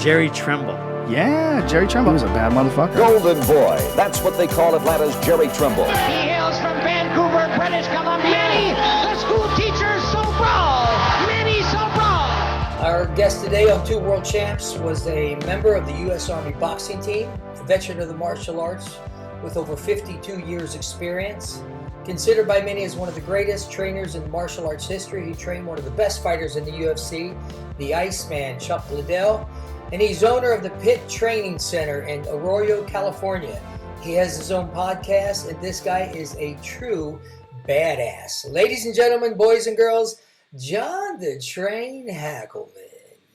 Jerry Trimble. Yeah, Jerry Trimble was a bad motherfucker. Golden Boy. That's what they call Atlanta's Jerry Trimble. He hails from Vancouver, British Columbia. Manny, the school teacher, Sobral. Manny Sobral. Our guest today on 2worldchamps was a member of the U.S. Army boxing team, a veteran of the martial arts with over 52 years experience. Considered by many as one of the greatest trainers in martial arts history, he trained one of the best fighters in the UFC, the Iceman, Chuck Liddell, and he's owner of the Pit Training Center in Arroyo, California. He has his own podcast, and this guy is a true badass. Ladies and gentlemen, boys and girls, John the Train Hackleman.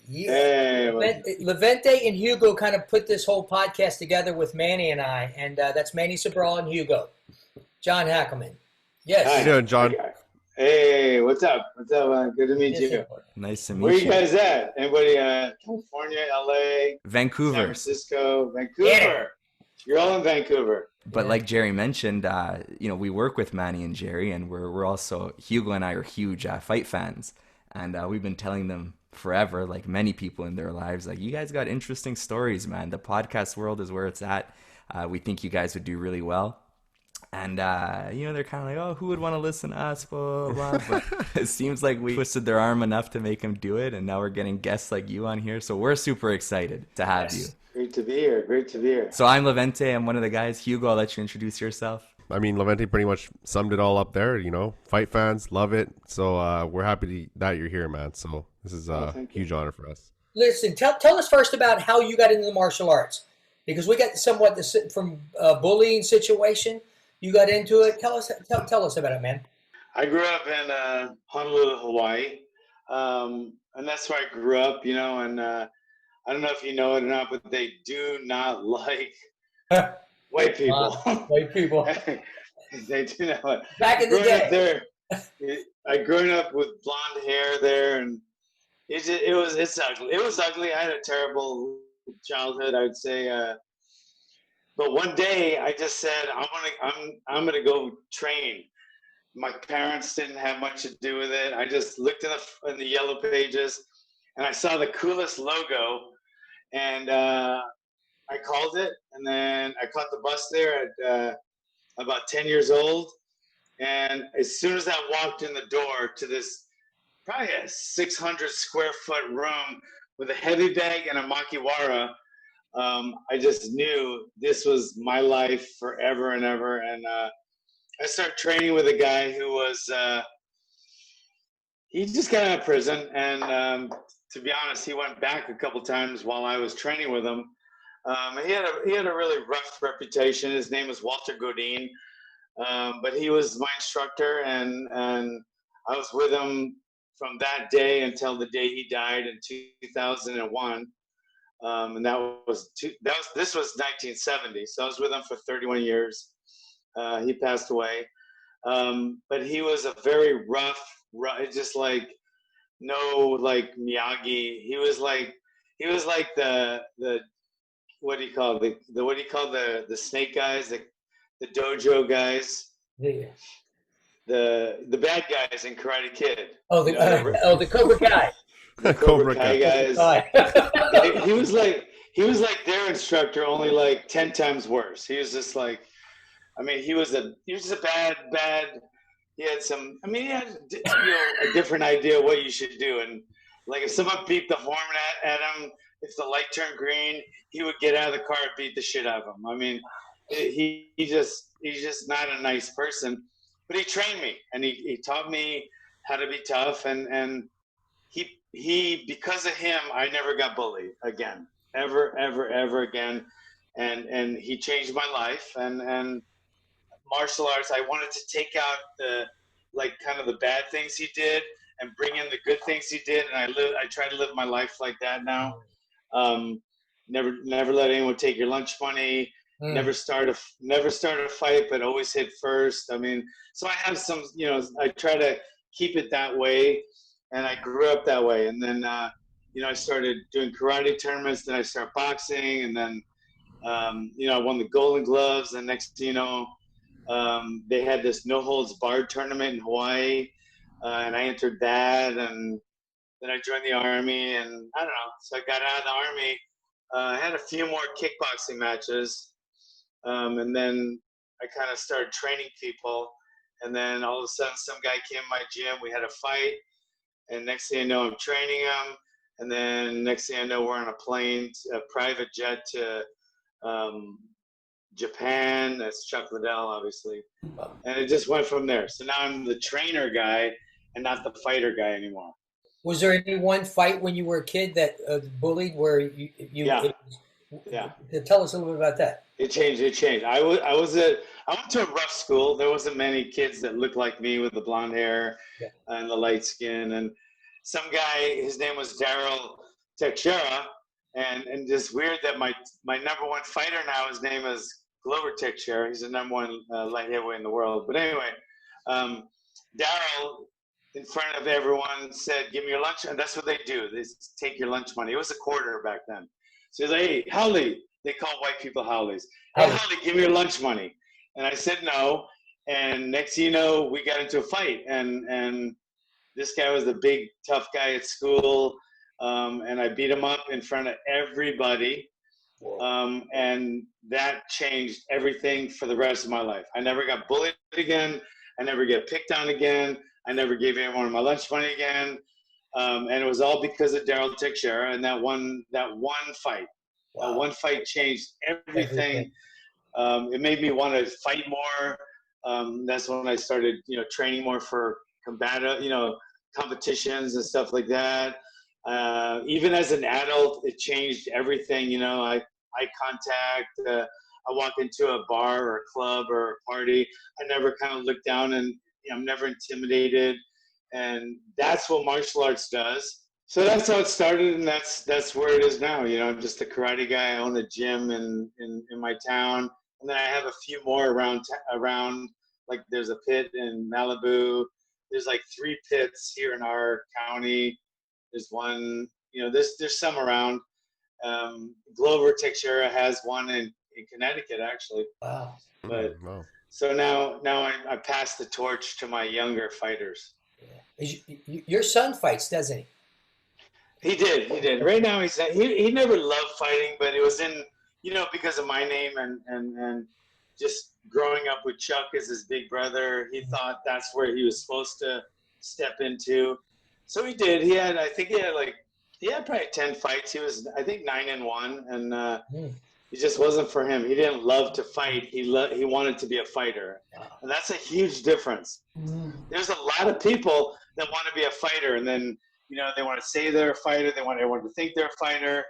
Yeah. Hey, Levente and Hugo kind of put this whole podcast together with Manny and I, and that's Manny Sobral and Hugo. John Hackleman. Yes. How you doing, John? Hey, what's up? What's up? Good to meet you. Nice to meet you. Where you guys at? Anybody? California, LA, Vancouver, San Francisco, Vancouver. Yeah. You're all in Vancouver. But like Jerry mentioned, we work with Manny and Jerry, and we're also, Hugo and I are huge fight fans, and we've been telling them forever, like many people in their lives, like, you guys got interesting stories, man. The podcast world is where it's at. We think you guys would do really well. And, they're kind of like, oh, who would want to listen to us, blah, blah, blah. But it seems like we twisted their arm enough to make them do it, and now we're getting guests like you on here. So we're super excited to have you. Great to be here. Great to be here. So I'm Levente. I'm one of the guys. Hugo, I'll let you introduce yourself. I mean, Levente pretty much summed it all up there, Fight fans, love it. So we're happy that you're here, man. So this is a huge honor for us. Listen, tell us first about how you got into the martial arts, because we got somewhat from a bullying situation. You got into it. Tell us about it, man. I grew up in Honolulu, Hawaii, and that's where I grew up. And I don't know if you know it or not, but they do not like white people. White people. They do not. Back in the day. I grew up with blonde hair there, and it's ugly. It was ugly. I had a terrible childhood, I would say. But one day I just said, I'm gonna go train. My parents didn't have much to do with it. I just looked in the yellow pages, and I saw the coolest logo, and I called it. And then I caught the bus there at about 10 years old. And as soon as I walked in the door to this probably a 600 square foot room with a heavy bag and a makiwara, I just knew this was my life forever and ever. And I started training with a guy who was, he just got out of prison. And to be honest, he went back a couple times while I was training with him. He had a really rough reputation. His name was Walter Godin. But he was my instructor, and I was with him from that day until the day he died in 2001. And this was 1970, so I was with him for 31 years. He passed away, but he was a very rough, just like Miyagi. He was like the what do you call the snake guys, the dojo guys, the bad guys in Karate Kid. The Cobra Kai. The Cobra Kai guys. he was like their instructor, only like 10 times worse. He was just like, he was a bad. He had a different idea what you should do, and like if someone beeped the horn at him, if the light turned green, he would get out of the car and beat the shit out of him. He's just not a nice person, but he trained me and he taught me how to be tough, and he because of him I never got bullied again, ever again, and he changed my life, and martial arts, I wanted to take out the kind of the bad things he did and bring in the good things he did, and I try to live my life like that now. Never let anyone take your lunch money. Never start a fight, but always hit first. So I have some, I try to keep it that way, and I grew up that way. And then, I started doing karate tournaments. Then I started boxing, and then, I won the Golden Gloves. And next, thing you know, they had this no holds barred tournament in Hawaii, and I entered that, and then I joined the Army, and I don't know. So I got out of the Army. I had a few more kickboxing matches, and then I kind of started training people. And then all of a sudden, some guy came to my gym. We had a fight, and next thing I know, I'm training him. And then next thing I know, we're on a plane, a private jet to Japan. That's Chuck Liddell, obviously. And it just went from there. So now I'm the trainer guy and not the fighter guy anymore. Was there any one fight when you were a kid that bullied where you Yeah. Tell us a little bit about that. It changed. I went to a rough school. There wasn't many kids that looked like me with the blonde hair and the light skin. And some guy, his name was Teixeira, and just weird that my number one fighter now, his name is Glover Teixeira. He's the number one light heavyweight in the world. But anyway, Daryl, in front of everyone, said, "Give me your lunch." And that's what they do. They take your lunch money. It was a quarter back then. So he's like, "Hey, Howley," they call white people Howleys. "Hey, Howley, give me your lunch money." And I said no. And next thing you know, we got into a fight. And this guy was the big, tough guy at school. And I beat him up in front of everybody. And that changed everything for the rest of my life. I never got bullied again. I never get picked on again. I never gave anyone my lunch money again. And it was all because of Daryl Teixeira and that one fight. Wow. One fight changed everything. It made me want to fight more. That's when I started, training more for competitions and stuff like that. Even as an adult, it changed everything. Eye contact. I walk into a bar or a club or a party, I never kind of look down, and I'm never intimidated. And that's what martial arts does. So that's how it started, and that's where it is now. I'm just a karate guy. I own a gym in my town, and then I have a few more around. Like there's a pit in Malibu. There's like 3 pits here in our county. There's one. There's some around. Glover Teixeira has one in Connecticut, actually. Wow. But so now I pass the torch to my younger fighters. Yeah. Your son fights, doesn't he? He did. Right now he never loved fighting, but it was in because of my name and just growing up with Chuck as his big brother, he thought that's where he was supposed to step into. So he did. He had probably 10 fights. He was, I think, 9-1, and it just wasn't for him. He didn't love to fight. He wanted to be a fighter, and that's a huge difference. There's a lot of people that want to be a fighter, and then they want to say they're a fighter. They want everyone to think they're a fighter,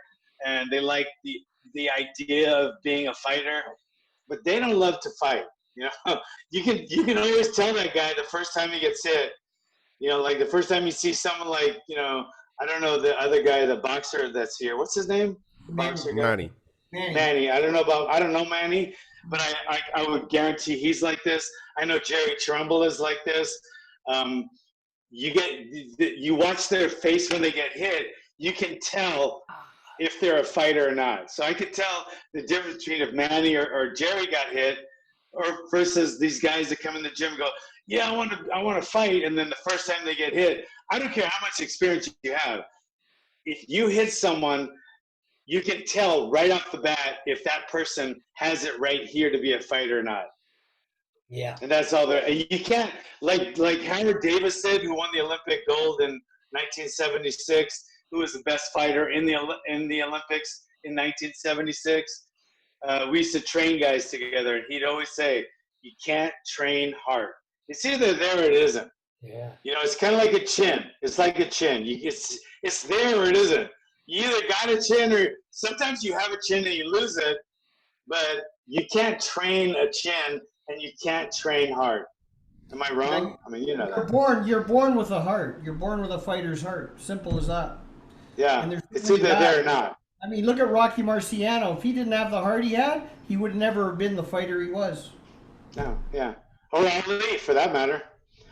and they like the idea of being a fighter, but they don't love to fight. You can always tell that guy the first time he gets hit. Like the first time you see someone like, I don't know, the other guy, the boxer that's here. What's his name? Boxer guy. Manny. I don't know Manny, but I would guarantee he's like this. I know Jerry Trimble is like this. You watch their face when they get hit, you can tell if they're a fighter or not. So I could tell the difference between if Manny or Jerry got hit, or versus these guys that come in the gym and go, "Yeah, I want to fight," and then the first time they get hit, I don't care how much experience you have. If you hit someone, you can tell right off the bat if that person has it right here to be a fighter or not. Yeah. And that's all there. You can't, like Howard Davis said, who won the Olympic gold in 1976, who was the best fighter in the Olympics in 1976. We used to train guys together, and he'd always say, "You can't train hard. It's either there or it isn't." Yeah. It's kind of like a chin. It's like a chin. It's there or it isn't. You either got a chin, or sometimes you have a chin and you lose it, but you can't train a chin and you can't train hard. Am I wrong? I mean, You're born with a heart. You're born with a fighter's heart. Simple as that. Yeah. It's either there or not. I mean, look at Rocky Marciano. If he didn't have the heart he had, he would never have been the fighter he was. No, yeah. Or Ali, for that matter.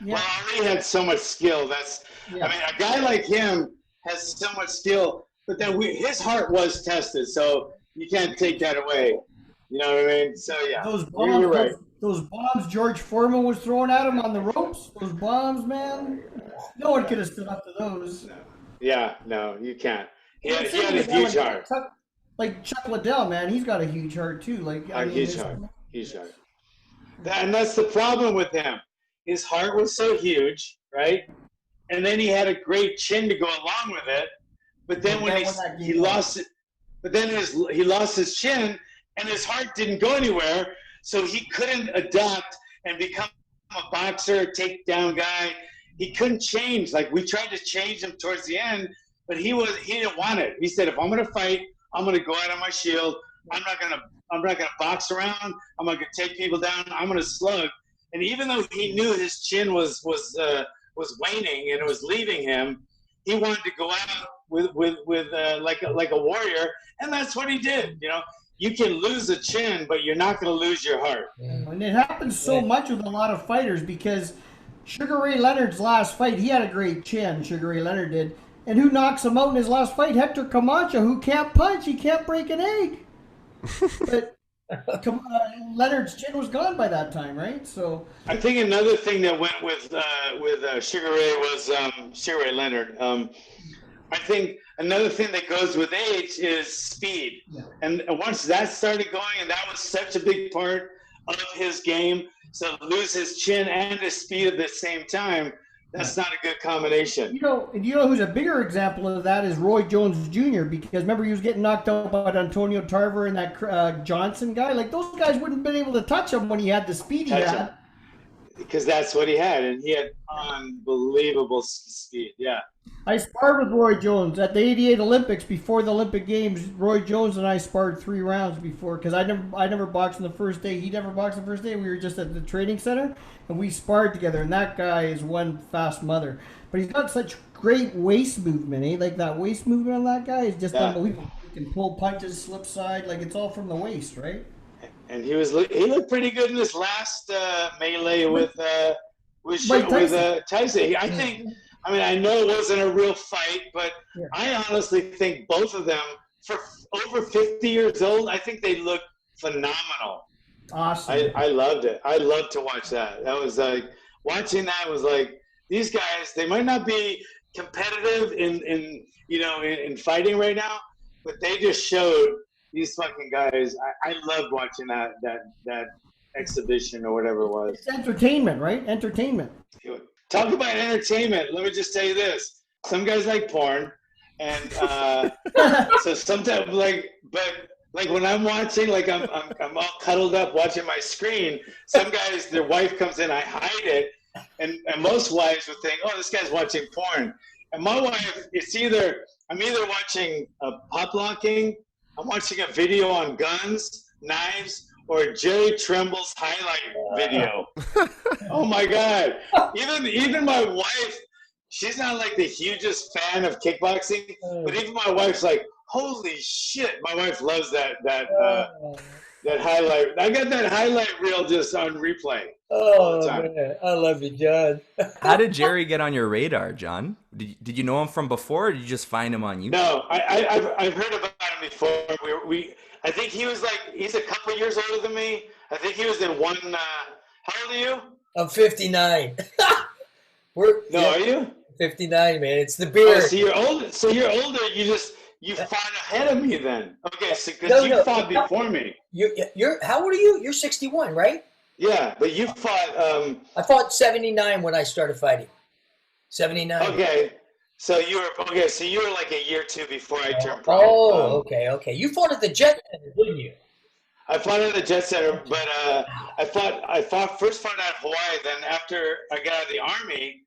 Yeah. Well, Ali had so much skill. I mean, a guy like him has so much skill, but then his heart was tested, so you can't take that away. You know what I mean? So, yeah. You're right. Those bombs George Foreman was throwing at him on the ropes, those bombs, man, no one could have stood up to those. Yeah, no, you can't. He had a huge heart. like Chuck Liddell, man, he's got a huge heart too. Like huge heart. And that's the problem with him. His heart was so huge, right? And then he had a great chin to go along with it. But then when he lost it, but then he lost his chin, and his heart didn't go anywhere, so he couldn't adapt and become a boxer, takedown guy. He couldn't change. Like, we tried to change him towards the end, but he didn't want it. He said, if I'm gonna fight, I'm gonna go out on my shield. I'm not gonna box around. I'm not gonna take people down. I'm gonna slug. And even though he knew his chin was waning and it was leaving him, he wanted to go out with like a warrior, and that's what he did. You know, you can lose a chin, but you're not going to lose your heart. And it happens so much with a lot of fighters, because Sugar Ray Leonard's last fight, he had a great chin. Sugar Ray Leonard did, and who knocks him out in his last fight? Hector Camacho, who can't punch, he can't break an egg. But Leonard's chin was gone by that time, right? So I think another thing that went with Sugar Ray was Sugar Ray Leonard. I think another thing that goes with age is speed. Yeah. And once that started going, and that was such a big part of his game, so to lose his chin and his speed at the same time, that's not a good combination. You know who's a bigger example of that is Roy Jones Jr., because remember, he was getting knocked out by Antonio Tarver and that Johnson guy. Like, those guys wouldn't have been able to touch him when he had the speed he had. Because that's what he had, and he had unbelievable speed. Yeah. I sparred with Roy Jones at the '88 Olympics before the Olympic Games. Roy Jones and I sparred 3 rounds before, because I never boxed on the first day. He never boxed the first day. We were just at the training center, and we sparred together. And that guy is one fast mother. But he's got such great waist movement, eh? Like, that waist movement on that guy is just unbelievable. He can pull punches, slip side, like, it's all from the waist, right? And he looked pretty good in this last melee with Tyson. I know it wasn't a real fight, but I honestly think both of them, for over 50 years old, I think they look phenomenal. Awesome. I loved it. I loved to watch that. That was like, watching that was like, these guys, they might not be competitive in fighting right now, but they just showed these fucking guys. I loved watching that exhibition or whatever it was. It's entertainment, right? Entertainment. Talk about entertainment. Let me just tell you this. Some guys like porn, and so sometimes, but when I'm watching, like I'm all cuddled up watching my screen. Some guys, their wife comes in, I hide it, and most wives would think, oh, this guy's watching porn. And my wife, I'm either watching pop locking, I'm watching a video on guns, knives, or Jerry Trimble's highlight video. Oh my God. Even my wife, she's not like the hugest fan of kickboxing, but even my wife's like, holy shit. My wife loves that highlight. I got that highlight reel just on replay. Oh, man. I love you, John. How did Jerry get on your radar, John? Did you know him from before, or did you just find him on YouTube? No, I've heard about him before. I think he's a couple years older than me. I think he was in one. How old are you? I'm 59. Are you? 59, man. It's the beard. Oh, so you're older. You fought ahead of me then. Okay, so because you fought before me. You're how old are you? You're 61, right? Yeah, but you fought. I fought 79 when I started fighting. 79. Okay. So you were like a year or two before I turned pro. Oh, okay. You fought at the Jet Center, didn't you? I fought at the Jet Center, but I first fought at Hawaii. Then after I got out of the Army,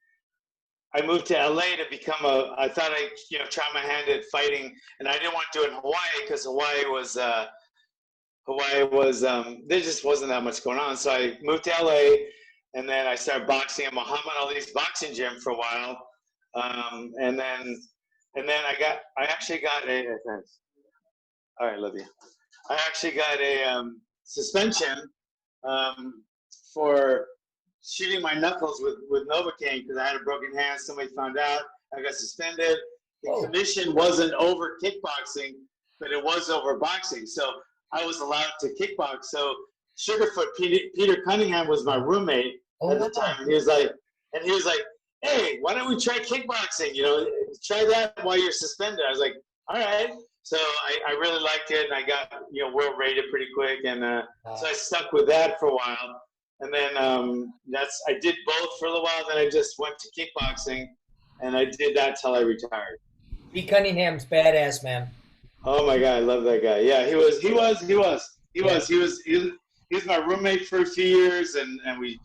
I moved to LA to become I thought I'd try my hand at fighting, and I didn't want to do it in Hawaii because Hawaii was there just wasn't that much going on. So I moved to LA, and then I started boxing at Muhammad Ali's boxing gym for a while. And then I actually got a thanks. All right, love you. I actually got a suspension for shooting my knuckles with Novocaine because I had a broken hand. Somebody found out. I got suspended. The commission wasn't over kickboxing, but it was over boxing. So I was allowed to kickbox. So Sugarfoot Peter Cunningham was my roommate at the time. He was like, hey, why don't we try kickboxing? Try that while you're suspended. I was like, all right. So I really liked it, and I got world rated pretty quick, and so I stuck with that for a while, and then I did both for a little while. Then I just went to kickboxing, and I did that till I retired. Pete Cunningham's badass, man. Oh my God, I love that guy. Yeah, he was my roommate for a few years, and we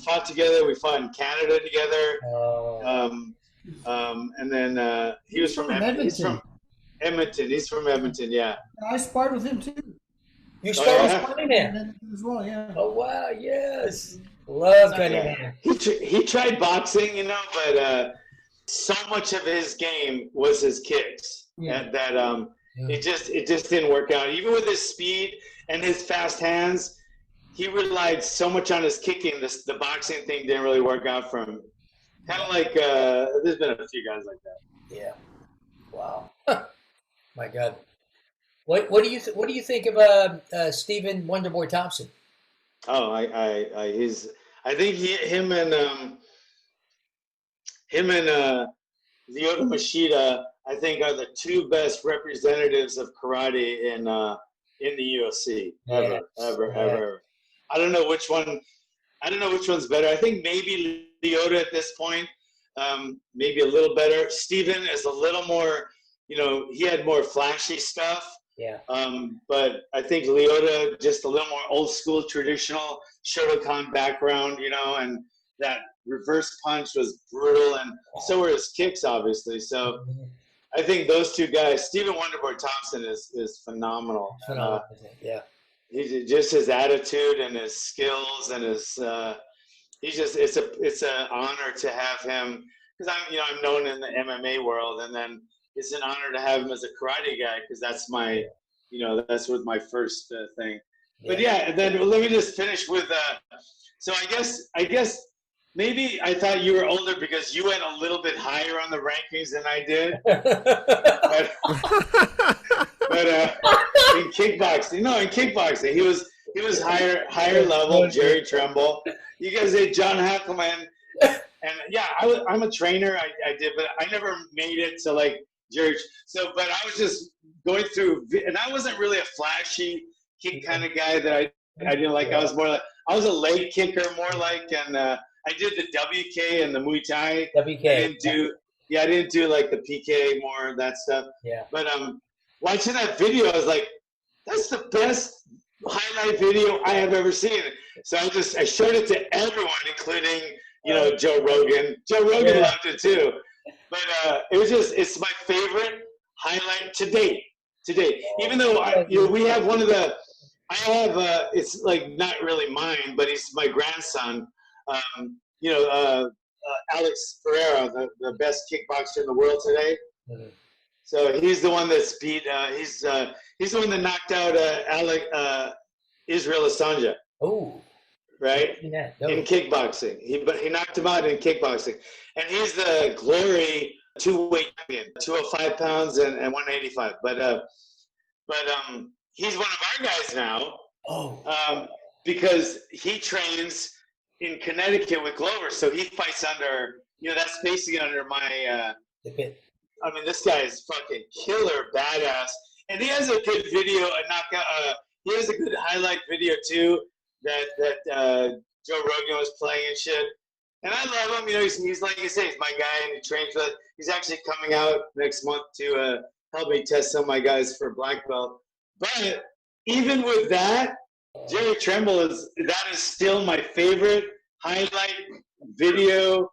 fought together. We fought in Canada together. And then he was from Edmonton. He's from Edmonton. He's from Edmonton. Yeah. I sparred with him too. You sparred with Cunningham as well, yeah. Oh wow, yes, love Cunningham. He tried boxing, but so much of his game was his kicks. Yeah. It just didn't work out. Even with his speed and his fast hands, he relied so much on his kicking. The boxing thing didn't really work out for him. Kind of like there's been a few guys like that. Yeah. Wow. My God. What do you think of Stephen Wonderboy Thompson? Oh, I think him and Lyoto Machida, I think, are the two best representatives of karate in the UFC ever. I don't know which one. I don't know which one's better. I think maybe Lyoto at this point, maybe a little better. Steven is a little more, he had more flashy stuff. Yeah. But I think Lyoto, just a little more old school, traditional Shotokan background, and that reverse punch was brutal, and so were his kicks, obviously. So I think those two guys, Stephen Wonderboy Thompson is phenomenal. Yeah. He's just his attitude and his skills and his it's an honor to have him, because I'm known in the MMA world, and then it's an honor to have him as a karate guy, because that's my that's with my first thing. Yeah. But yeah, and then let me just finish with so I guess maybe I thought you were older because you went a little bit higher on the rankings than I did. but in kickboxing, he was higher level. Jerry Trimble. You guys did John Hackleman, and yeah, I'm a trainer. I did, but I never made it to like Jerry. So, but I was just going through, and I wasn't really a flashy kick kind of guy that I didn't like. I was more like, I was a leg kicker, more like, and I did the WK and the Muay Thai. WK. I didn't do like the PK, more of that stuff. Yeah. But watching that video, I was like, that's the best highlight video I have ever seen. So I showed it to everyone, including Joe Rogan. Joe Rogan loved it too. But it's my favorite highlight to date. Even though we have one of the, it's like not really mine, but he's my grandson. Alex Ferreira, the best kickboxer in the world today. Mm-hmm. So he's the one that's beat. He's the one that knocked out Israel Asanja. Oh, right. Yeah, in kickboxing, he knocked him out in kickboxing, and he's the Glory two-weight champion, 205 pounds and 185. But he's one of our guys now. Oh, because he trains in Connecticut with Glover, so he fights under. That's basically under my. The pit. I mean, this guy is fucking killer, badass, and he has a good video, he has a good highlight video too that Joe Rogan was playing and shit. And I love him. He's like you say, he's my guy, and he trains with. He's actually coming out next month to help me test some of my guys for black belt. But even with that, Jerry Trimble is still my favorite highlight reel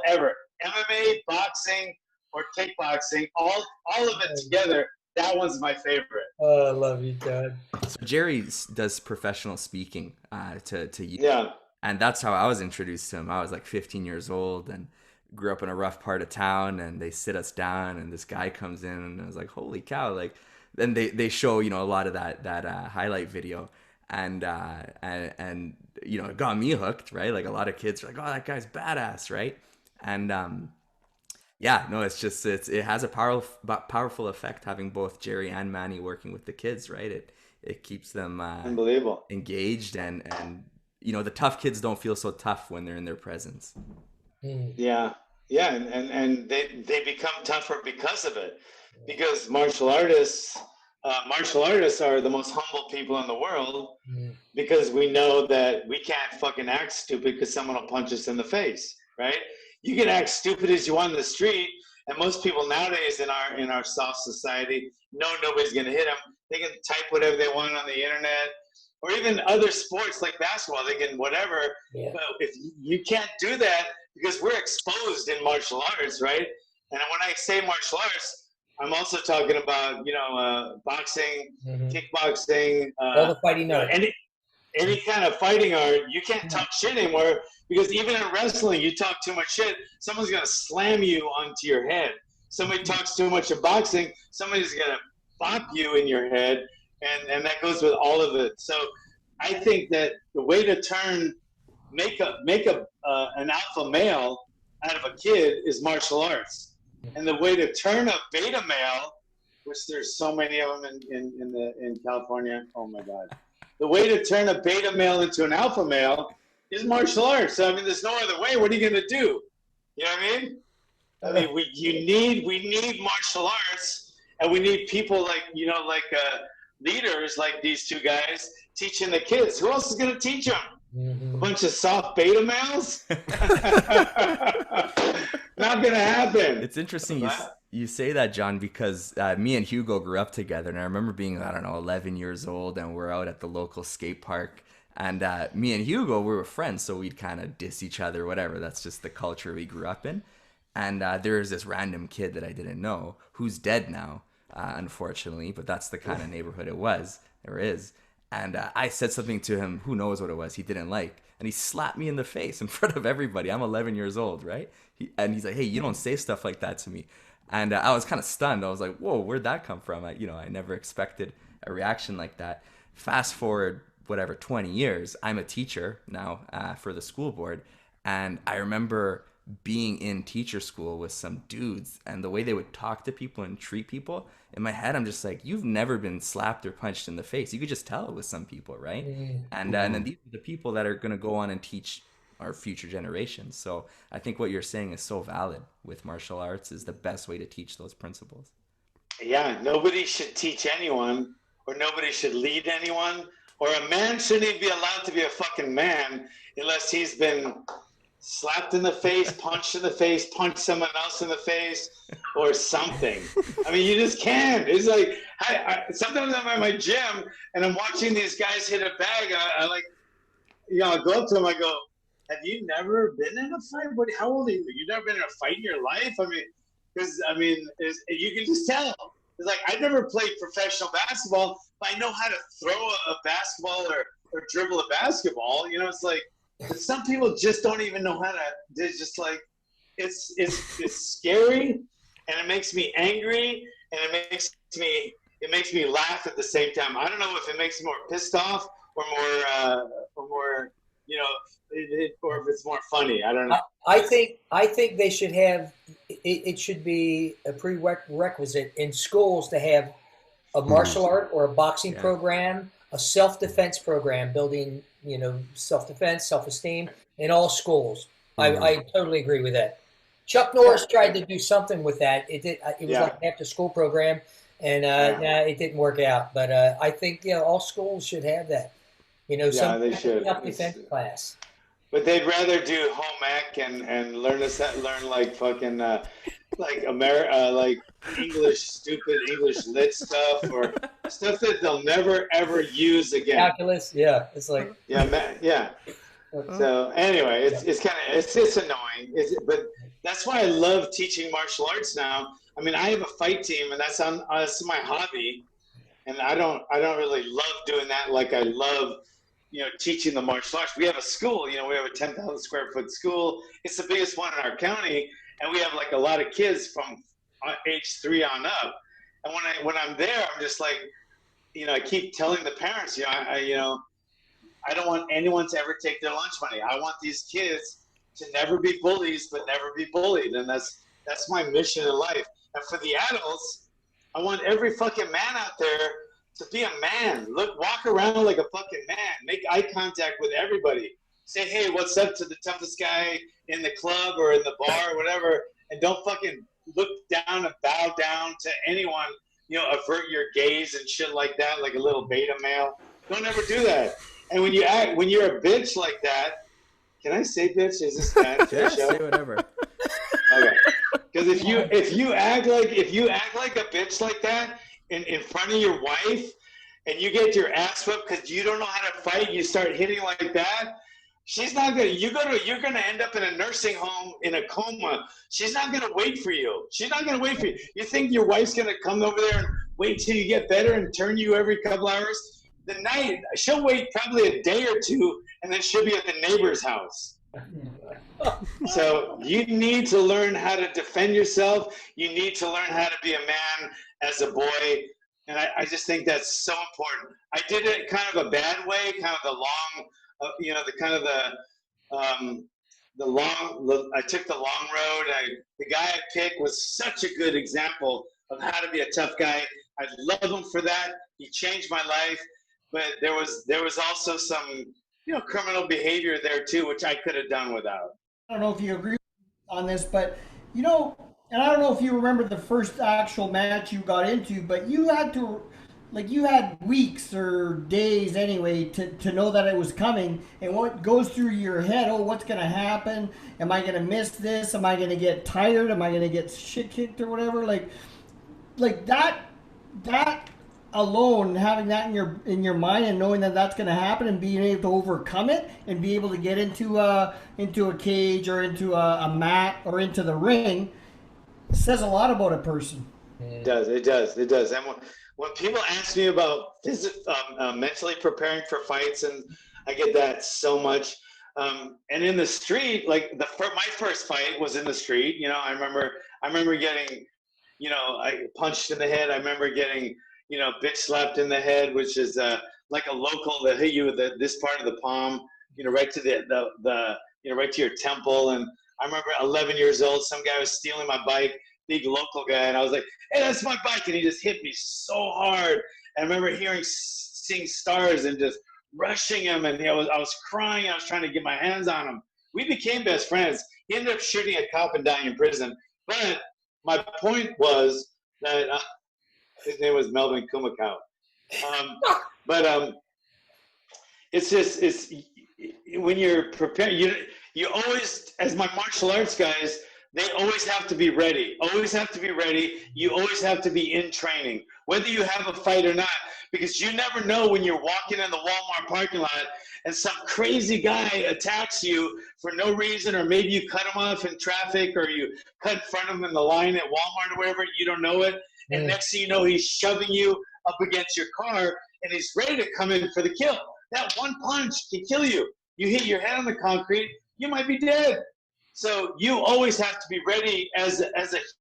ever. MMA, boxing, or kickboxing, all of it together, that one's my favorite. Oh, I love you, John. So Jerry does professional speaking to you. Yeah. And that's how I was introduced to him. I was like 15 years old and grew up in a rough part of town, and they sit us down, and this guy comes in, and I was like, holy cow. Like, then they show, a lot of that highlight video. And it got me hooked, right? Like a lot of kids are like, oh, that guy's badass, right? And it has a powerful effect having both Jerry and Manny working with the kids, right? It keeps them unbelievable engaged, and the tough kids don't feel so tough when they're in their presence. Yeah, and they become tougher because of it. because martial artists are the most humble people in the world, because we know that we can't fucking act stupid because someone will punch us in the face, right? You can act stupid as you want in the street, and most people nowadays in our soft society know nobody's gonna hit them. They can type whatever they want on the internet, or even other sports like basketball. They can whatever. Yeah. But if you can't do that, because we're exposed in martial arts, right? And when I say martial arts, I'm also talking about boxing, kickboxing, all the fighting art. Any kind of fighting art. You can't talk shit anymore, because even in wrestling, you talk too much shit, someone's gonna slam you onto your head. Somebody talks too much in boxing, somebody's gonna bop you in your head, and that goes with all of it. So I think that the way to make an alpha male out of a kid is martial arts, and the way to turn a beta male, which there's so many of them in California. Oh my God. The way to turn a beta male into an alpha male is martial arts. So, I mean, there's no other way. What are you going to do? You know what I mean? I mean, we need martial arts, and we need people like leaders like these two guys teaching the kids. Who else is going to teach them? A bunch of soft beta males? Not going to happen. It's interesting you say that, John, because me and Hugo grew up together, and I remember being, 11 years old, and we're out at the local skate park, and me and Hugo, we were friends, so we'd kind of diss each other, whatever. That's just the culture we grew up in. And there was this random kid that I didn't know, who's dead now, unfortunately, but that's the kind of neighborhood it was, or is. And I said something to him, who knows what it was, he didn't like, and he slapped me in the face in front of everybody. I'm 11 years old, right? And he's like, hey, you don't say stuff like that to me. And I was kind of stunned. I was like, whoa, where'd that come from? I never expected a reaction like that. Fast forward, 20 years, I'm a teacher now for the school board. And I remember being in teacher school with some dudes, and the way they would talk to people and treat people, in my head, I'm just like, you've never been slapped or punched in the face. You could just tell it with some people, right? And then these are the people that are going to go on and teach our future generations. So I think what you're saying is so valid with martial arts, is the best way to teach those principles. Yeah, nobody should teach anyone, or nobody should lead anyone, or a man shouldn't even be allowed to be a fucking man unless he's been slapped in the face, punched in the face, punched someone else in the face, or something. I mean, you just can't. It's like, sometimes I'm at my gym and I'm watching these guys hit a bag. I go up to them, I go, have you never been in a fight? How old are you? You've never been in a fight in your life? I mean, you can just tell. It's like, I never played professional basketball, but I know how to throw a basketball or dribble a basketball. It's like, but some people just don't even know how to. They're just like, it's scary, and it makes me angry, and it makes me laugh at the same time. I don't know if it makes me more pissed off or more or if it's more funny. I don't know. I think they should have. It should be a prerequisite in schools to have a martial art or a boxing program, a self-defense program, building self-defense, self-esteem in all schools. I totally agree with that. Chuck Norris tried to do something with that. It was like an after-school program, and it didn't work out. But I think all schools should have that. They should. Self-defense class. But they'd rather do home ec and learn like fucking like stupid English lit stuff, or stuff that they'll never ever use again. Calculus, it's like So anyway, it's annoying. But that's why I love teaching martial arts now. I mean, I have a fight team, and that's my hobby, and I don't really love doing that like I love teaching the martial arts. We have a school, we have a 10,000 square foot school. It's the biggest one in our county, and we have like a lot of kids from age 3 on up. And when I'm there, I'm just like, I keep telling the parents, I don't want anyone to ever take their lunch money. I want these kids to never be bullies, but never be bullied. And that's my mission in life. And for the adults, I want every fucking man out there to be a man. Walk around like a fucking man. Make eye contact with everybody. Say, hey, what's up to the toughest guy in the club or in the bar or whatever. And don't fucking look down and bow down to anyone, avert your gaze and shit like that, like a little beta male. Don't ever do that. And when you're a bitch like that, can I say bitch? Is this bad? Yeah, say whatever. Okay. Because if you act like a bitch like that in front of your wife, and you get your ass whipped because you don't know how to fight, you start hitting like that. She's not gonna. You're gonna end up in a nursing home in a coma. She's not gonna wait for you. She's not gonna wait for you. You think your wife's gonna come over there and wait till you get better and turn you every couple hours? She'll wait probably a day or two, and then she'll be at the neighbor's house. So you need to learn how to defend yourself. You need to learn how to be a man as a boy. And I just think that's so important. I did it kind of a bad way, kind of the long, I took the long road. The guy I picked was such a good example of how to be a tough guy. I love him for that. He changed my life. But there was also some, criminal behavior there too, which I could have done without. I don't know if you agree on this, but and I don't know if you remember the first actual match you got into, but you had weeks or days anyway to know that it was coming, and what goes through your head, what's going to happen? Am I going to miss this? Am I going to get tired? Am I going to get shit kicked or whatever? Like that alone, having that in your mind and knowing that that's going to happen and being able to overcome it and be able to get into a cage or into a mat or into the ring, says a lot about a person. It does. And when people ask me about mentally preparing for fights, and I get that so much. And in the street, like my first fight was in the street. I remember getting, I punched in the head. I remember getting, bitch slapped in the head, which is like a local that hit you with this part of the palm, right to the right to your temple. And I remember 11 years old, some guy was stealing my bike, big local guy, and I was like, hey, that's my bike, and he just hit me so hard. And I remember seeing stars and just rushing him, and I was crying. I was trying to get my hands on him. We became best friends. He ended up shooting a cop and dying in prison. But my point was that his name was Melvin Kumakau. It's when you're prepared, you always, as my martial arts guys, they always have to be ready. Always have to be ready. You always have to be in training, whether you have a fight or not, because you never know when you're walking in the Walmart parking lot and some crazy guy attacks you for no reason, or maybe you cut him off in traffic, or you cut in front of him in the line at Walmart or wherever, you don't know it. And next thing you know, he's shoving you up against your car, and he's ready to come in for the kill. That one punch can kill you. You hit your head on the concrete, you might be dead. So you always have to be ready as a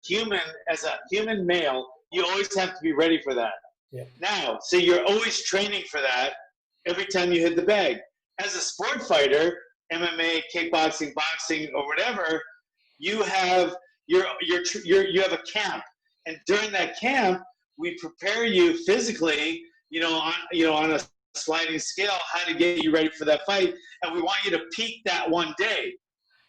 human male. You always have to be ready for that. Yeah. Now, so you're always training for that every time you hit the bag. As a sport fighter, MMA, kickboxing, boxing, or whatever, you have you have a camp, and during that camp, we prepare you physically, on a sliding scale, how to get you ready for that fight, and we want you to peak that one day.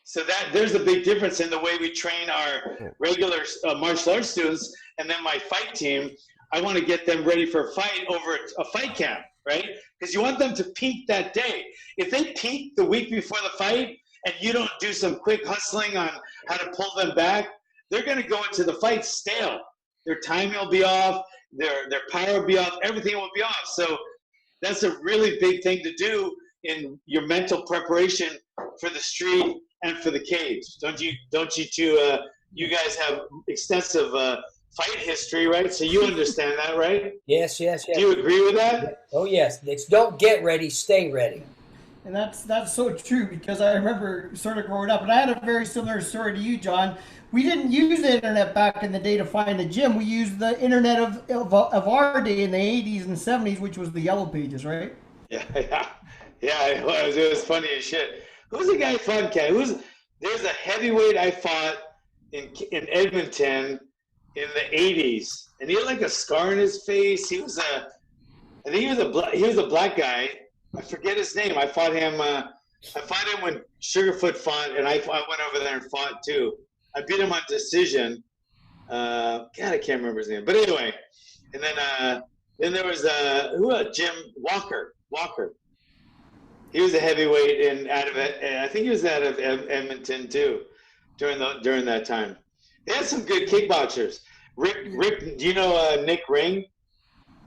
So that there's a big difference in the way we train our regular martial arts students, and then my fight team. I want to get them ready for a fight over a fight camp, right? Because you want them to peak that day. If they peak the week before the fight and you don't do some quick hustling on how to pull them back, they're going to go into the fight stale. Their timing will be off, their power will be off, everything will be off. So that's a really big thing to do in your mental preparation for the street and for the cage. Don't you two, you guys have extensive fight history, right? So you understand that, right? Yes. Do you agree with that? Oh, yes. It's don't get ready, stay ready. And that's so true, because I remember sort of growing up, and I had a very similar story to you, John. We didn't use the internet back in the day to find a gym. We used the internet of our day in the 80s and 70s, which was the Yellow Pages, right? Yeah, it was. It was funny as shit. Who's the guy I fought, Ken? There's a heavyweight I fought in Edmonton in the 80s, and he had like a scar on his face. I think he was a black guy. I forget his name. I fought him when Sugarfoot fought, and I went over there and fought too. I beat him on decision. God, I can't remember his name. But anyway, and then there was Jim Walker. He was a heavyweight I think he was out of Edmonton too, during that time. They had some good kickboxers. Rick, do you know Nick Ring?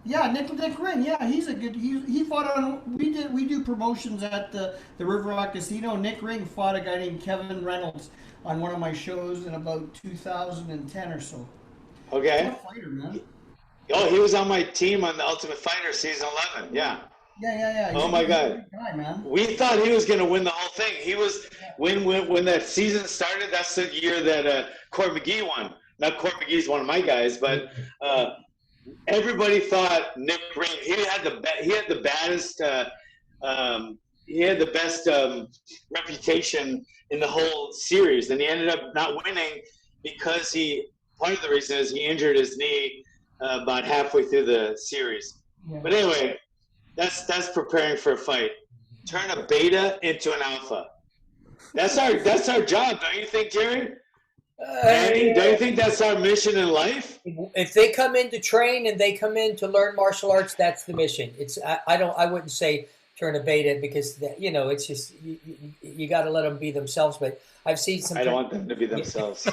Yeah, Nick Ring. Yeah, he's a good. He fought on. We do promotions at the River Rock Casino. Nick Ring fought a guy named Kevin Reynolds on one of my shows in about 2010 or so. Okay. He's a fighter, man. Oh, he was on my team on the Ultimate Fighter season 11. Yeah. Yeah. Oh my God. Guy, man. We thought he was going to win the whole thing. He was when that season started. That's the year that Court McGee won. Not Court McGee's one of my guys, but everybody thought Nick Ring. He had the best reputation in the whole series, and he ended up not winning because part of the reason is he injured his knee about halfway through the series. Yeah. But anyway, that's preparing for a fight. Turn a beta into an alpha. That's our job, don't you think, Jerry? Manny, don't you think that's our mission in life? If they come in to train and they come in to learn martial arts, that's the mission. It's I wouldn't say turn a beta because it's just you got to let them be themselves. But I've seen some. I don't want them to be themselves.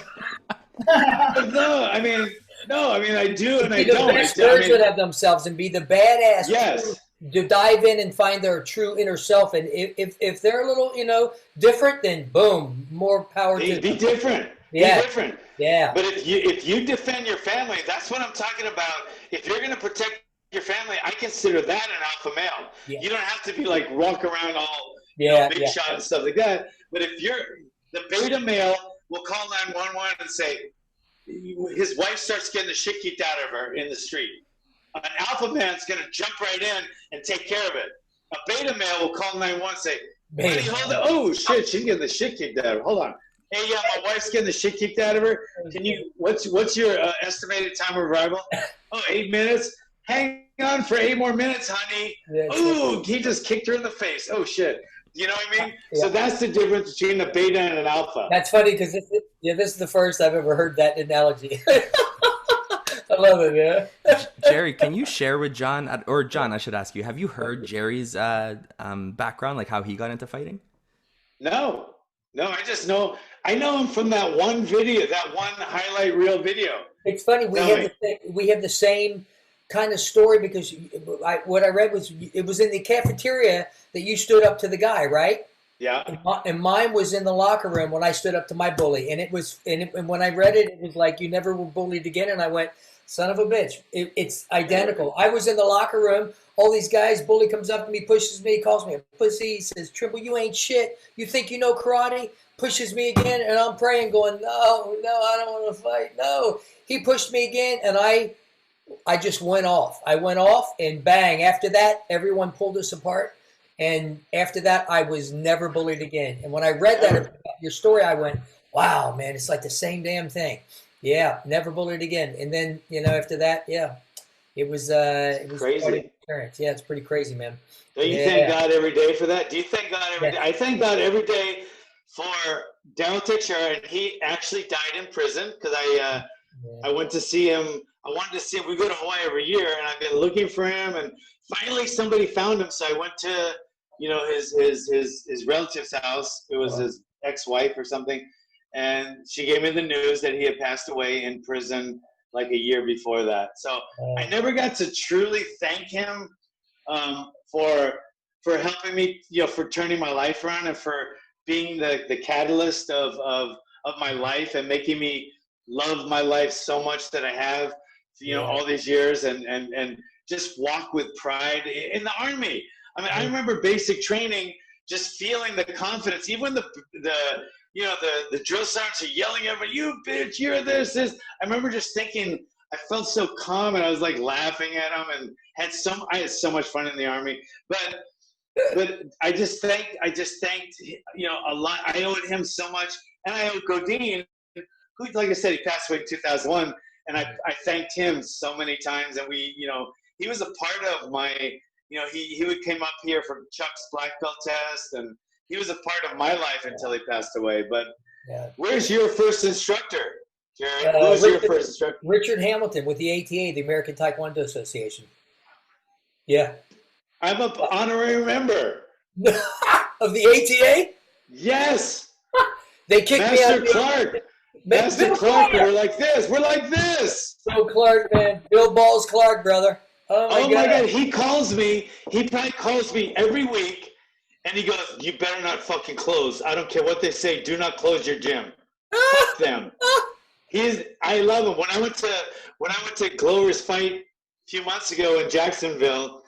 No, I mean I do and I don't. Be the best version of themselves and be the badass. Yes. To dive in and find their true inner self, and if they're a little different, then boom, more power to them. Be different. Yeah. Be different. Yeah. But if you defend your family, that's what I'm talking about. If you're going to protect your family, I consider that an alpha male. Yeah. You don't have to be like walk around all big shot and stuff like that. But if you're the beta male, will call 911 and say his wife starts getting the shit kicked out of her in the street. An alpha man's going to jump right in and take care of it. A beta male will call 911 and say, "Buddy, hold on. Oh shit, she's getting the shit kicked out of her. Hold on. Hey, yeah, my wife's getting the shit kicked out of her. Can you? What's your estimated time of arrival? Oh, 8 minutes. Hang on for 8 more minutes, honey. Oh, he just kicked her in the face. Oh shit. You know what I mean? Yeah. So that's the difference between a beta and an alpha. That's funny because this is the first I've ever heard that analogy. I love it, yeah. Jerry, can you share with John, or John, I should ask you, have you heard Jerry's background, like how he got into fighting? No, I just know. I know him from that one video, that one highlight reel video. It's funny. We have the same kind of story because what I read was it was in the cafeteria that you stood up to the guy, right? Yeah. And mine was in the locker room when I stood up to my bully, and when I read it, it was like you never were bullied again, and I went, son of a bitch. It's identical. I was in the locker room. All these guys, bully comes up to me, pushes me, calls me a pussy. He says, "Trimble, you ain't shit. You think you know karate?" Pushes me again, and I'm praying, going, no, I don't want to fight. No. He pushed me again, and I just went off. I went off, and bang. After that, everyone pulled us apart. And after that, I was never bullied again. And when I read that your story, I went, wow, man, it's like the same damn thing. Yeah, never bullied again. And then, after that, yeah, it was crazy. Experience. Yeah, it's pretty crazy, man. Don't you thank God every day for that? Do you thank God every day? I thank God every day for Glover Teixeira, and he actually died in prison because I went to see him. I wanted to see him. We go to Hawaii every year, and I've been looking for him, and finally somebody found him. So I went to his relative's house. It was his ex-wife or something. And she gave me the news that he had passed away in prison like a year before that. So I never got to truly thank him for helping me, for turning my life around and for being the catalyst of my life and making me love my life so much that I have, all these years and just walk with pride in the Army. I mean, I remember basic training, just feeling the confidence, even when the drill sergeants are yelling at me, "You bitch, you're this." I remember just thinking, I felt so calm, and I was like laughing at them, and I had so much fun in the Army. But I just thanked a lot. I owed him so much, and I owed Godin, who, like I said, he passed away in 2001, and I thanked him so many times, and he was a part of my. He would came up here for Chuck's black belt test, and he was a part of my life until he passed away. But where's your first instructor? Jared, who was your first instructor? Richard Hamilton with the ATA, the American Taekwondo Association. Yeah. I'm an honorary member. Of the ATA? Yes. They kicked me out. Master Clark, we're like this. We're like this. Bill Clark, man. Bill Balls Clark, brother. Oh my God. He calls me. He probably calls me every week, and he goes, "You better not fucking close. I don't care what they say. Do not close your gym. Fuck them." I love him. When I went to Glover's fight a few months ago in Jacksonville,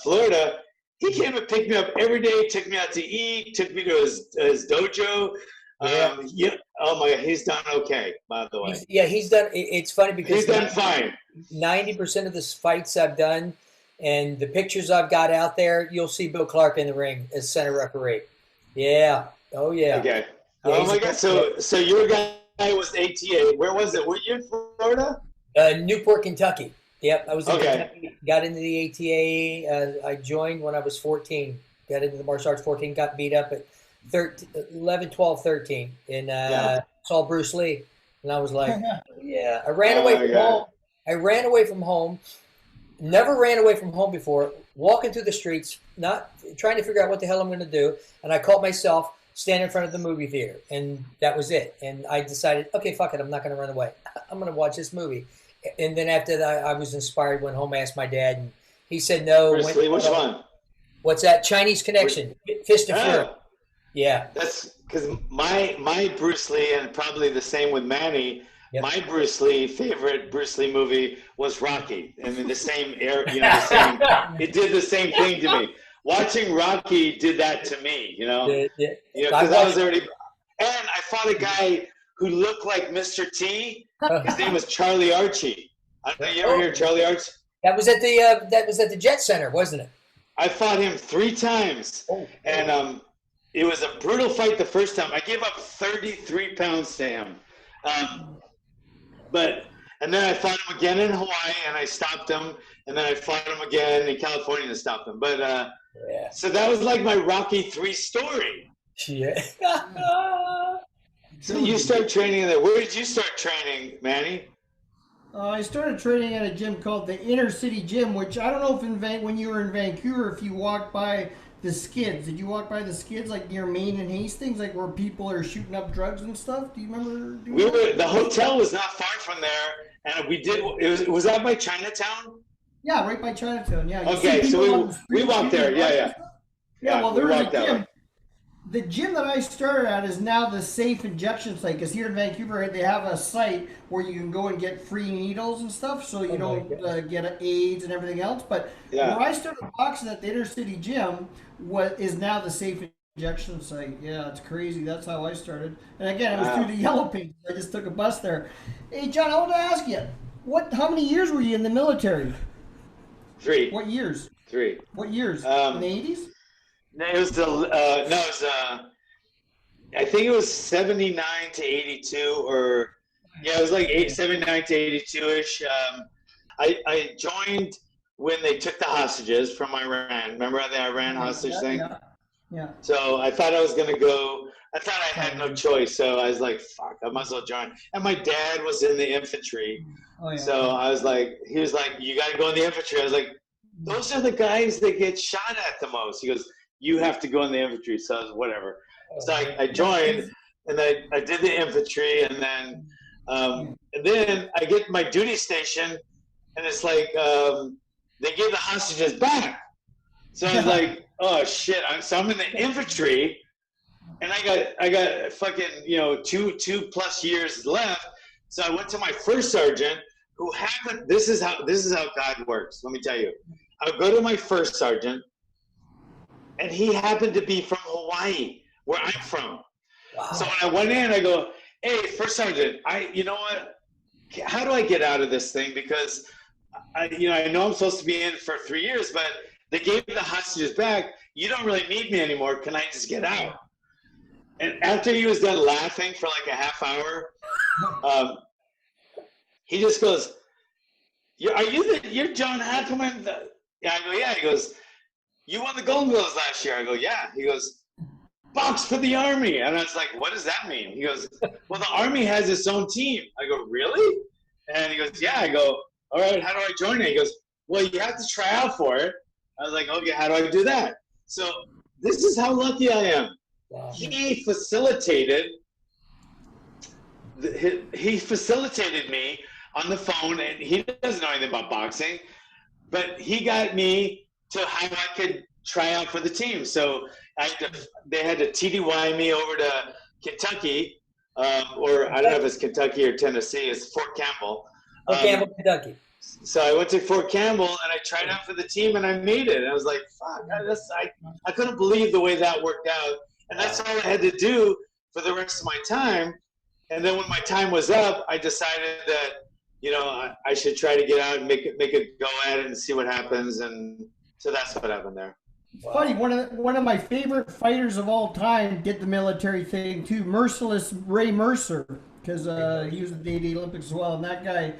Florida, he came and picked me up every day. Took me out to eat. Took me to his dojo. Yeah. Oh my God, he's done okay. By the way, he's done. It's funny because he's done fine. 90% of the fights I've done, and the pictures I've got out there, you'll see Bill Clark in the ring as center referee. Yeah. Oh yeah. Okay. Yeah, oh my God. So your guy was ATA. Where was it? Were you in Florida? Newport, Kentucky. Yep, I was in Kentucky. Got into the ATA. I joined when I was 14. Got into the martial arts 14. Got beat up at 11, 12, 13. And saw Bruce Lee. And I was like, yeah. I ran away from home. I ran away from home. Never ran away from home before. Walking through the streets, not trying to figure out what the hell I'm going to do. And I caught myself standing in front of the movie theater. And that was it. And I decided, okay, fuck it. I'm not going to run away. I'm going to watch this movie. And then after that, I was inspired, went home, asked my dad, and he said no. Bruce Lee, which one? What's that? Chinese Connection. Fist of Fury. Yeah. That's because my Bruce Lee, and probably the same with Manny, my Bruce Lee, favorite Bruce Lee movie was Rocky. I mean, the same era, it did the same thing to me. Watching Rocky did that to me, because I was already, and I fought a guy who looked like Mr. T. His name was Charlie Archie. I don't know, you ever hear Charlie Archie? That was at the Jet Center, wasn't it? I fought him 3 times, and it was a brutal fight the first time. I gave up 33 pounds to him, and then I fought him again in Hawaii, and I stopped him, and then I fought him again in California and stopped him. But so that was like my Rocky 3 story. Yeah. So you start training there. Where did you start training, Manny? I started training at a gym called the Inner City Gym, which I don't know if when you were in Vancouver, if you walked by the skids. Did you walk by the skids like near Maine and Hastings, like where people are shooting up drugs and stuff? Do you remember doing that? The hotel was not far from there, and we did. Was that by Chinatown? Yeah, right by Chinatown. Yeah. Okay, so we walked there. Yeah. Well, there was a gym. The gym that I started at is now the safe injection site, because here in Vancouver they have a site where you can go and get free needles and stuff, so you don't get AIDS and everything else. But where I started boxing at the Inner City Gym is now the safe injection site. Yeah, it's crazy. That's how I started. And again, it was through the yellow pages. I just took a bus there. Hey, John, I want to ask you, how many years were you in the military? 3. What years? 3. What years? In the 80s? No, it was I think it was 79 to 82, or it was like 79 to 82-ish. I joined when they took the hostages from Iran. Remember the Iran hostage thing? Yeah. So I thought I was going to go. I thought I had no choice. So I was like, fuck, I might as well join. And my dad was in the infantry. So I was like, he was like, you got to go in the infantry. I was like, those are the guys that get shot at the most. He goes, you have to go in the infantry. So I was whatever. So I joined, and I did the infantry, and then I get my duty station, and it's like they gave the hostages back. So I was like, oh shit! So I'm in the infantry, and I got fucking 2+ years left. So I went to my first sergeant, who happened. This is how God works. Let me tell you. I go to my first sergeant, and he happened to be from Hawaii, where I'm from. Wow. So when I went in, I go, hey, first sergeant, you know what? How do I get out of this thing? Because I know I'm supposed to be in for 3 years, but they gave the hostages back. You don't really need me anymore. Can I just get out? And after he was done laughing for like a half hour, he just goes, you're John Hackleman? I go, yeah. He goes, you won the Golden Gloves last year. I go, yeah. He goes, box for the Army. And I was like, what does that mean? He goes, well, the Army has its own team. I go, really? And he goes, yeah. I go, all right, how do I join it? He goes, well, you have to try out for it. I was like, okay, how do I do that? So this is how lucky I am. Wow. He facilitated me on the phone, and he doesn't know anything about boxing, but he got me to how I could try out for the team. So they had to TDY me over to Kentucky, or I don't know if it's Kentucky or Tennessee. It's Fort Campbell. Fort Campbell, Kentucky. So I went to Fort Campbell and I tried out for the team and I made it. And I was like, fuck, I couldn't believe the way that worked out. And that's all I had to do for the rest of my time. And then when my time was up, I decided that, you know, I should try to get out and make a go at it and see what happens. And so that's what happened there. It's funny, one of my favorite fighters of all time did the military thing too, Merciless Ray Mercer, because he was at the 88 Olympics as well. And that guy,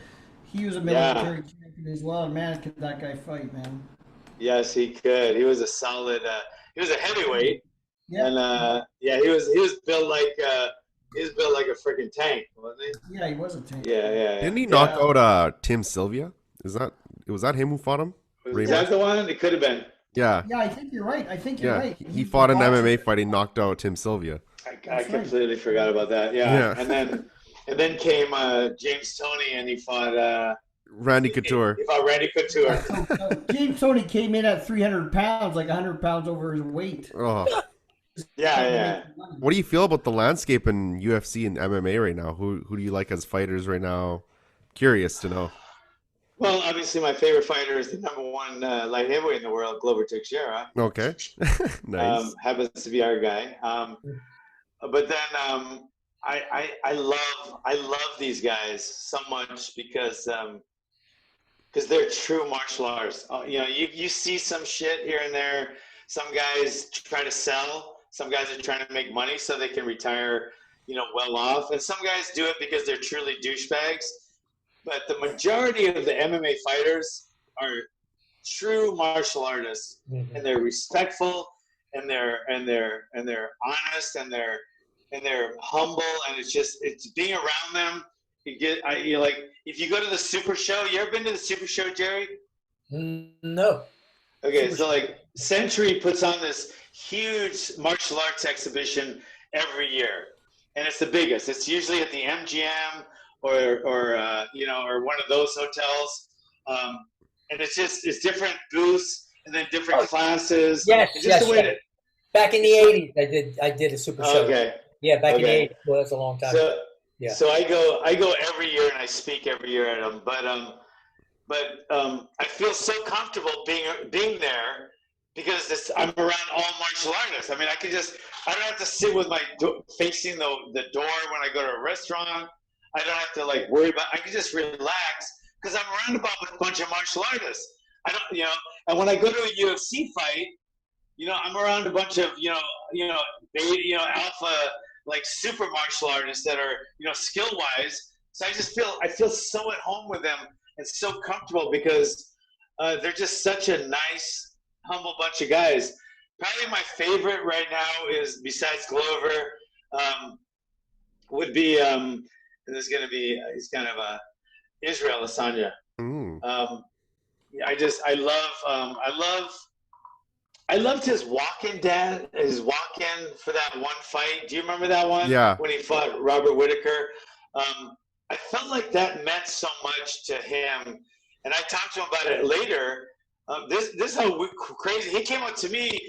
he was a military champion as well. And man, could that guy fight, man. Yes, he could. He was a solid, he was a heavyweight. Yeah. And he was built like a freaking tank, wasn't he? Yeah, he was a tank. Yeah. Didn't he knock out Tim Sylvia? Was that him who fought him? Was that the one? It could have been. Yeah. Yeah, I think you're right. You're right. He fought an MMA fight. He knocked out Tim Sylvia. I completely forgot about that. Yeah. And then came James Toney, and he fought Randy Couture. He fought Randy Couture. James Toney came in at 300 pounds, like 100 pounds over his weight. Oh. Yeah. What do you feel about the landscape in UFC and MMA right now? Who do you like as fighters right now? Curious to know. Well, obviously, my favorite fighter is the #1 light heavyweight in the world, Glover Teixeira. Okay, nice. Happens to be our guy. But then I love these guys so much because they're true martial arts. You know, you see some shit here and there. Some guys try to sell. Some guys are trying to make money so they can retire, you know, well off. And some guys do it because they're truly douchebags. But the majority of the MMA fighters are true martial artists, and they're respectful, and they're honest, and they're humble, and it's being around them. You like if you go to the Super Show. You ever been to the Super Show, Jerry? No. Okay, so like Century puts on this huge martial arts exhibition every year, and it's the biggest. It's usually at the MGM or one of those hotels, and it's different booths and then different classes. Yes. Back in the '80s, I did a Super Show. Okay. Yeah, back in the '80s. Well, that's a long time. So I go every year and I speak every year at them, but I feel so comfortable being there because I'm around all martial artists. I mean, I don't have to sit with my facing the door when I go to a restaurant. I don't have to like worry about. I can just relax because I'm around a bunch of martial artists. I don't, you know. And when I go to a UFC fight, you know, I'm around a bunch of alpha like super martial artists that are skill wise. So I feel so at home with them and so comfortable because they're just such a nice, humble bunch of guys. Probably my favorite right now is besides Glover would be. And there's going to be, he's kind of Israel Adesanya. I loved his walk-in for that one fight. Do you remember that one? Yeah. When he fought Robert Whittaker. I felt like that meant so much to him. And I talked to him about it later. This is how crazy. He came up to me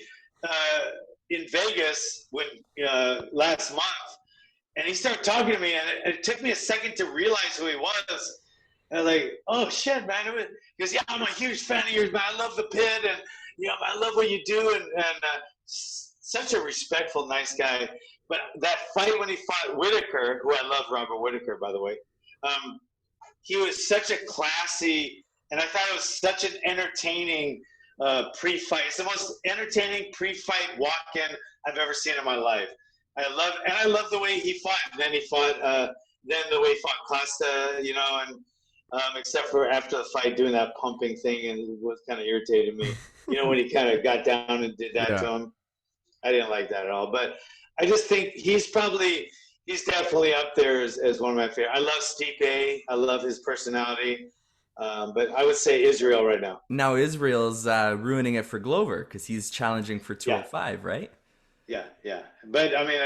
in Vegas last month. And he started talking to me, and it took me a second to realize who he was. And I was like, oh, shit, man. He goes, yeah, I'm a huge fan of yours, man. I love the pit, and, I love what you do. And such a respectful, nice guy. But that fight when he fought Whittaker, who I love Robert Whittaker, by the way, he was such a classy, and I thought it was such an entertaining pre-fight. It's the most entertaining pre-fight walk-in I've ever seen in my life. I love the way he fought. And then he fought, the way he fought Costa, and except for after the fight doing that pumping thing, and it was kind of irritated me, when he kind of got down and did that to him. I didn't like that at all. But I just think he's definitely up there as one of my favorite. I love Stipe. I love his personality. But I would say Israel right now. Now Israel's ruining it for Glover because he's challenging for 205, right? Yeah. But I mean,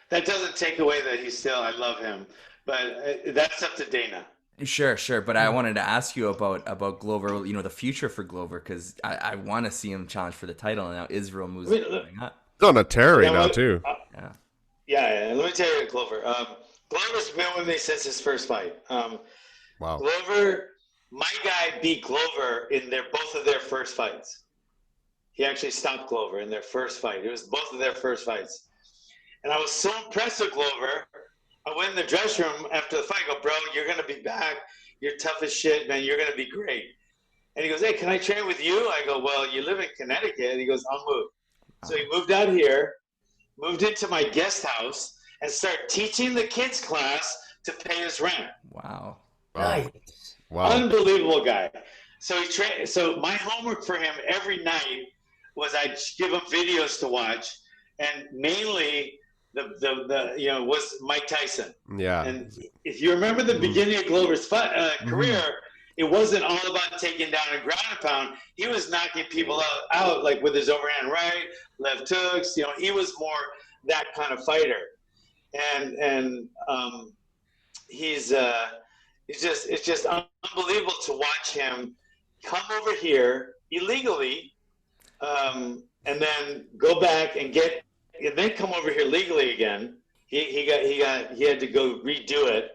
that doesn't take away that I love him. But that's up to Dana. Sure. But I wanted to ask you about Glover, the future for Glover, because I want to see him challenge for the title, and now Israel moves up. He's on a tear right now, too. Yeah. Let me tell you, Glover. Glover's been with me since his first fight. Wow. Glover, my guy beat Glover in both of their first fights. He actually stopped Glover in their first fight. It was both of their first fights. And I was so impressed with Glover. I went in the dressing room after the fight. I go, bro, you're going to be back. You're tough as shit, man. You're going to be great. And he goes, hey, can I train with you? I go, well, you live in Connecticut. He goes, I'll move. So he moved out here, moved into my guest house, and started teaching the kids class to pay his rent. Wow. Nice. Wow. Unbelievable guy. So So my homework for him every night was I'd give him videos to watch, and mainly was Mike Tyson. Yeah. And if you remember the beginning of Glover's career, it wasn't all about taking down and ground and pound. He was knocking people out like with his overhand right, left hooks. He was more that kind of fighter. And it's just unbelievable to watch him come over here illegally, and then go back and then come over here legally again. He had to go redo it.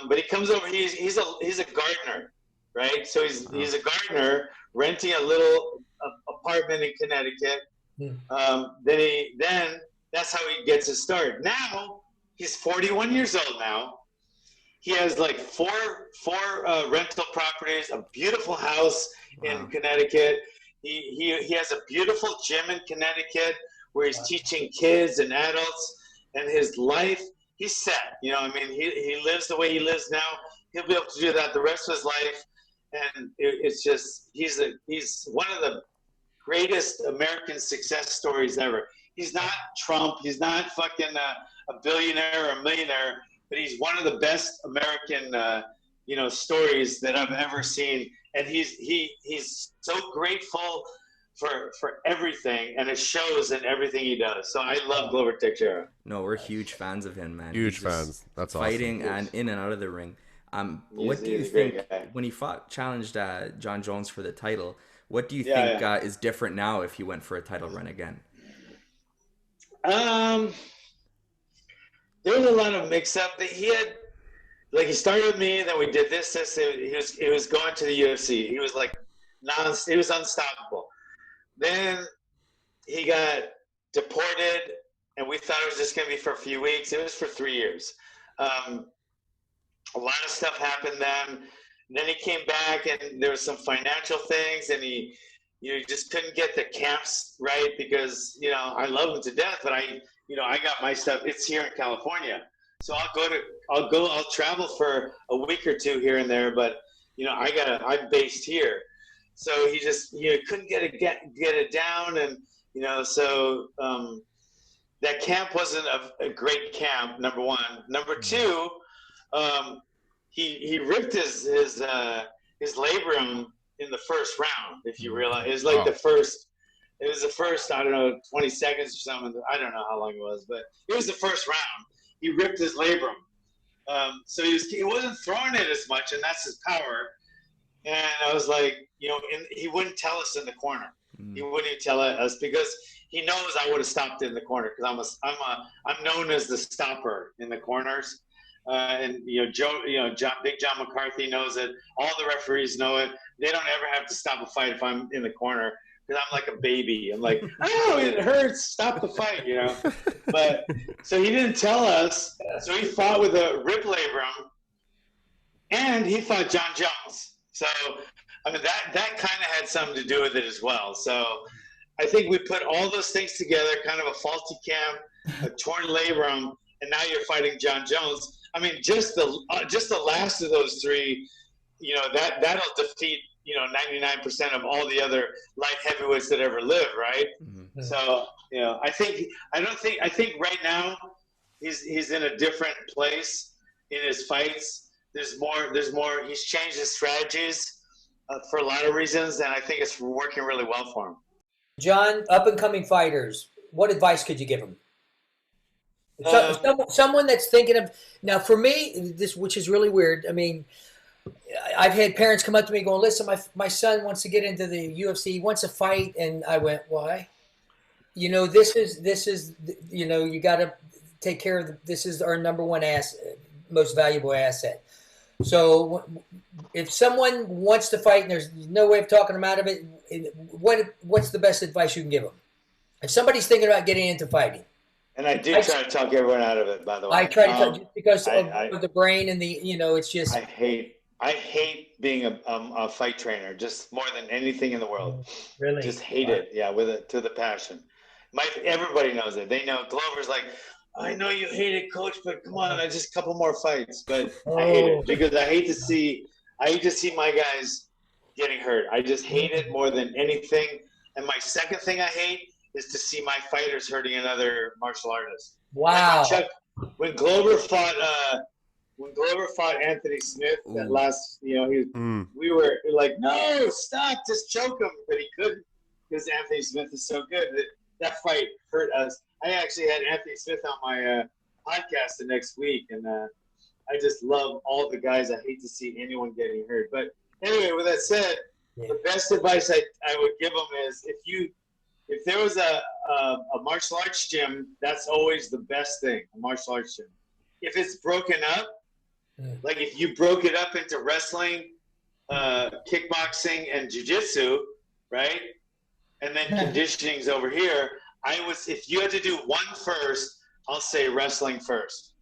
But he comes over. He's a gardener, right? So he's a gardener renting a little apartment in Connecticut. Then that's how he gets his start. Now he's 41 years old now. He has like four rental properties, a beautiful house in Connecticut. He has a beautiful gym in Connecticut where he's teaching kids and adults, and his life, he's set. He lives the way he lives now. He'll be able to do that the rest of his life. And it's just, he's one of the greatest American success stories ever. He's not Trump. He's not fucking a billionaire or a millionaire, but he's one of the best American, stories that I've ever seen. And he's so grateful for everything, and it shows in everything he does. So I love Glover Teixeira. No, we're huge fans of him, man. Huge fans. That's awesome. Fighting and in and out of the ring. What do you think when he challenged John Jones for the title? What do you think is different now if he went for a title run again? There was a lot of mix-up that he had. Like, he started with me, then we did this. He was going to the UFC. He was like, he was unstoppable. Then he got deported, and we thought it was just going to be for a few weeks. It was for 3 years. A lot of stuff happened then. And then he came back, and there was some financial things, and he just couldn't get the camps right because, I love him to death, but I got my stuff. It's here in California. So I'll travel for a week or two here and there, but, I'm based here. So he just couldn't get it down, and so that camp wasn't a great camp. Number one. Number two, he ripped his labrum in the first round. If you realize, it was like the first. It was the first, I don't know, 20 seconds or something. I don't know how long it was, but it was the first round. He ripped his labrum, so he wasn't throwing it as much, and that's his power. And I was like, he wouldn't tell us in the corner. He wouldn't even tell us because he knows I would have stopped in the corner because I'm known as the stopper in the corners. And Big John McCarthy knows it. All the referees know it. They don't ever have to stop a fight if I'm in the corner because I'm like a baby. I'm like, oh, it hurts. Stop the fight, But so he didn't tell us. So he fought with a rib labrum, and he fought John Jones. So, I mean, that kind of had something to do with it as well. So I think we put all those things together, kind of a faulty camp, a torn labrum, and now you're fighting John Jones. I mean, just the last of those three, that'll defeat 99% of all the other light heavyweights that ever lived, right? Mm-hmm. So, I think right now he's in a different place in his fights. There's more. He's changed his strategies for a lot of reasons, and I think it's working really well for him. John, up-and-coming fighters, what advice could you give them? Someone that's thinking of now. For me, this, which is really weird. I mean, I've had parents come up to me going, "Listen, my son wants to get into the UFC. He wants to fight," and I went, "Why? This is you got to take care of. This is our number one most valuable asset. So if someone wants to fight and there's no way of talking them out of it, what's the best advice you can give them? If somebody's thinking about getting into fighting." And I do try to talk everyone out of it, by the way. I try to talk just because of the brain and the, it's just. I hate being a fight trainer just more than anything in the world. Really? Just hate it. Yeah, to the passion. Everybody knows it. They know. Glover's like, "I know you hate it, coach, but come on, just a couple more fights." But I hate it because I hate to see my guys getting hurt. I just hate it more than anything. And my second thing I hate is to see my fighters hurting another martial artist. Wow. When Glover fought Anthony Smith that last, we were like, "No, stop, just choke him," but he couldn't because Anthony Smith is so good. That fight hurt us. I actually had Anthony Smith on my podcast the next week, and I just love all the guys. I hate to see anyone getting hurt. But anyway, with that said, the best advice I would give them is if there was a martial arts gym, that's always the best thing, a martial arts gym. If it's broken up, like if you broke it up into wrestling, kickboxing, and jiu-jitsu, right? And then conditioning's over here, if you had to do one first, I'll say wrestling first.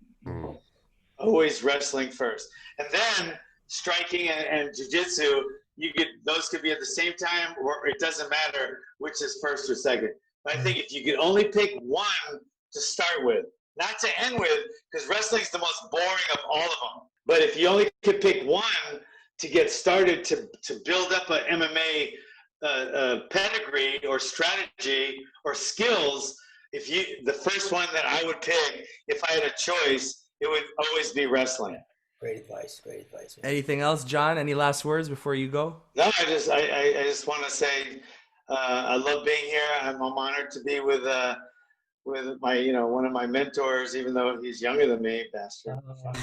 Always wrestling first. And then striking and jiu-jitsu, those could be at the same time, or it doesn't matter which is first or second. But I think if you could only pick one to start with, not to end with, because wrestling's the most boring of all of them. But if you only could pick one to get started to build up an MMA pedigree or strategy or skills, the first one that I would pick, if I had a choice, it would always be wrestling. Great advice. Anything else, John? Any last words before you go? No, I just want to say I love being here. I'm honored to be with my one of my mentors, even though he's younger than me, bastard.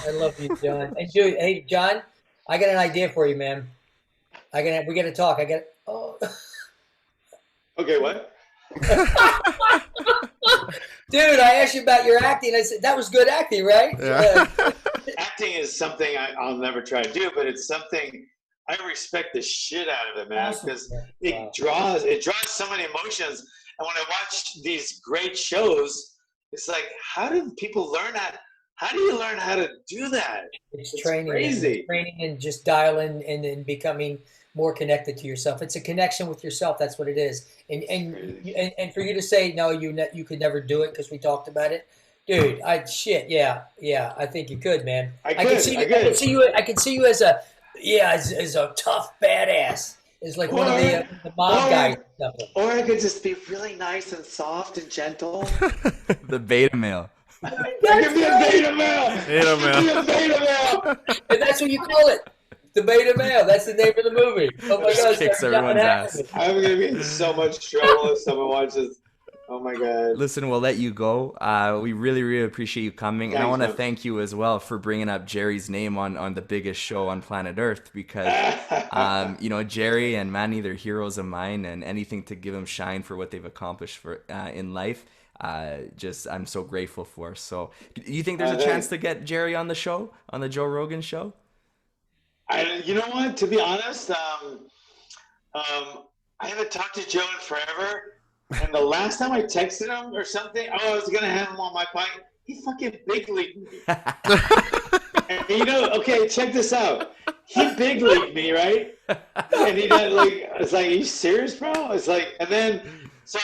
I love you, John. And hey, John, I got an idea for you, man. We got to talk. Okay, what? Dude, I asked you about your acting. I said that was good acting, right? Yeah. Acting is something I'll never try to do, but it's something I respect the shit out of it, man, because it draws so many emotions. And when I watch these great shows, it's like, how do people learn that? How do you learn how to do that? It's training. Crazy. Training and just dialing and becoming more connected to yourself. It's a connection with yourself. That's what it is. And for you to say no, you could never do it because we talked about it, dude. I think you could, man. I can see you as a tough badass. It's like one of the mob guys. Or I could just be really nice and soft and gentle. The beta male. I could be a beta male. And that's what you call it. The beta male. That's the name of the movie. Oh my God! Kicks everyone's ass. I'm gonna be in so much trouble if someone watches. Oh my God. Listen, we'll let you go. We really, really appreciate you coming. And I want to thank you as well for bringing up Jerry's name on the biggest show on planet Earth because, Jerry and Manny, they're heroes of mine, and anything to give them shine for what they've accomplished in life. I'm so grateful for. So do you think there's a chance to get Jerry on the show, on the Joe Rogan show? You know what? To be honest, I haven't talked to Joe in forever. And the last time I texted him or something, I was going to have him on my podcast. He fucking big leagued me. And okay, check this out. He big leagued me, right? And he did it's like, are you serious, bro? It's like, and then, so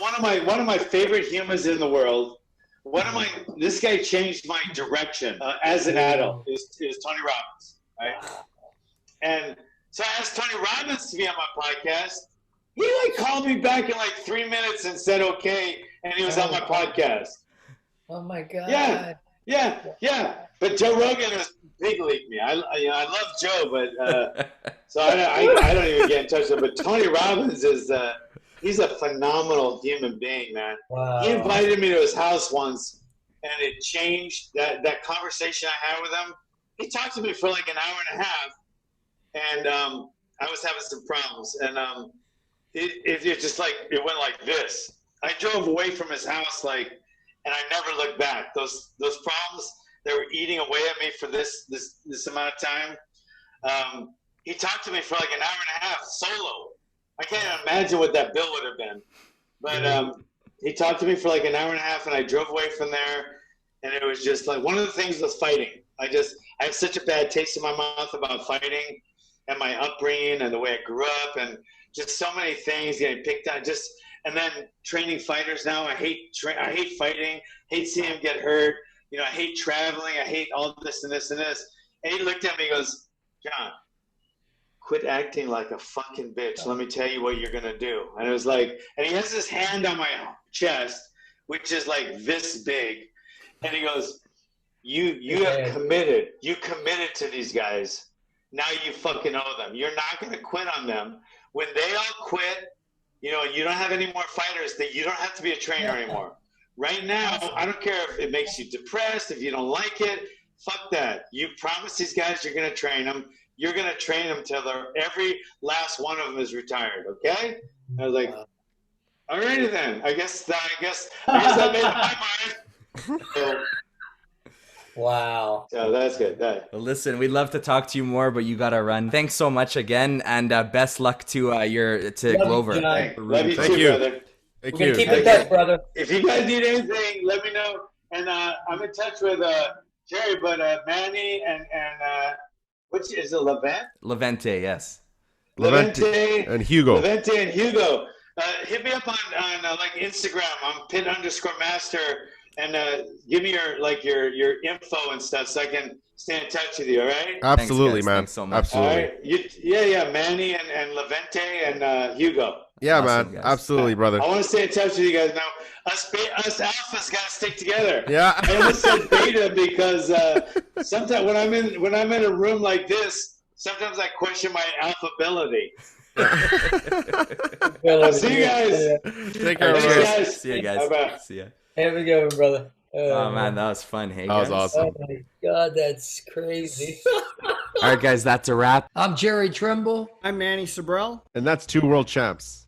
one of my favorite humans in the world, this guy changed my direction as an adult. It was Tony Robbins, right? And So I asked Tony Robbins to be on my podcast. He like called me back in like 3 minutes and said okay, and he was on my podcast. Oh my God. Yeah. But Joe Rogan was big league me. I love Joe, but so I don't even get in touch with him. But Tony Robbins is he's a phenomenal human being, man. Wow. He invited me to his house once, and it changed that conversation I had with him. He talked to me for like an hour and a half, and I was having some problems, and it just like it went like this. I drove away from his house and I never looked back. Those problems, they were eating away at me for this amount of time. He talked to me for like an hour and a half solo. I can't imagine what that bill would have been. But he talked to me for like an hour and a half, and I drove away from there. And it was just like, one of the things was fighting. I have such a bad taste in my mouth about fighting and my upbringing and the way I grew up and just so many things getting picked on. And then training fighters now. I hate fighting. Hate seeing them get hurt. I hate traveling. I hate all this and this and this. And he looked at me and goes, John, quit acting like a fucking bitch. Let me tell you what you're going to do. And it was like, and he has his hand on my chest, which is like this big. And he goes, you have committed. You committed to these guys. Now you fucking owe them. You're not going to quit on them. When they all quit, you don't have any more fighters, that you don't have to be a trainer anymore. Right now, I don't care if it makes you depressed, if you don't like it, fuck that. You promised these guys you're going to train them. You're going to train them till every last one of them is retired, okay? I was like, all righty then. I guess I made up my mind. So, wow. So that's good. Well, listen, we'd love to talk to you more, but you got to run. Thanks so much again, and best luck to Glover. Love you Thank too, you. brother. Thank We're you. going to keep in touch, brother. If you guys need anything, let me know. And I'm in touch with Jerry, but Manny and which is it, Levente, yes. Levente and Hugo. Levente and Hugo. Hit me up on like Instagram. I'm pit_master, and give me your info and stuff so I can stay in touch with you. All right? Absolutely, Thanks, man. Thanks so much. Absolutely. All right. Manny and Levente and Hugo. Yeah, Awesome, man. guys. Absolutely, brother. I want to stay in touch with you guys now. Us alphas got to stick together. Yeah. I almost said beta because sometimes when I'm in a room like this, sometimes I question my alpha ability. See you guys. Take care, Thanks, brother. guys. See you guys. Bye-bye. See ya. Have a good one, brother. Oh, man, that was fun. Hey, That was guys. awesome. Oh, my God, that's crazy. All right, guys, that's a wrap. I'm Jerry Trimble. I'm Manny Sobral. And that's 2 world champs.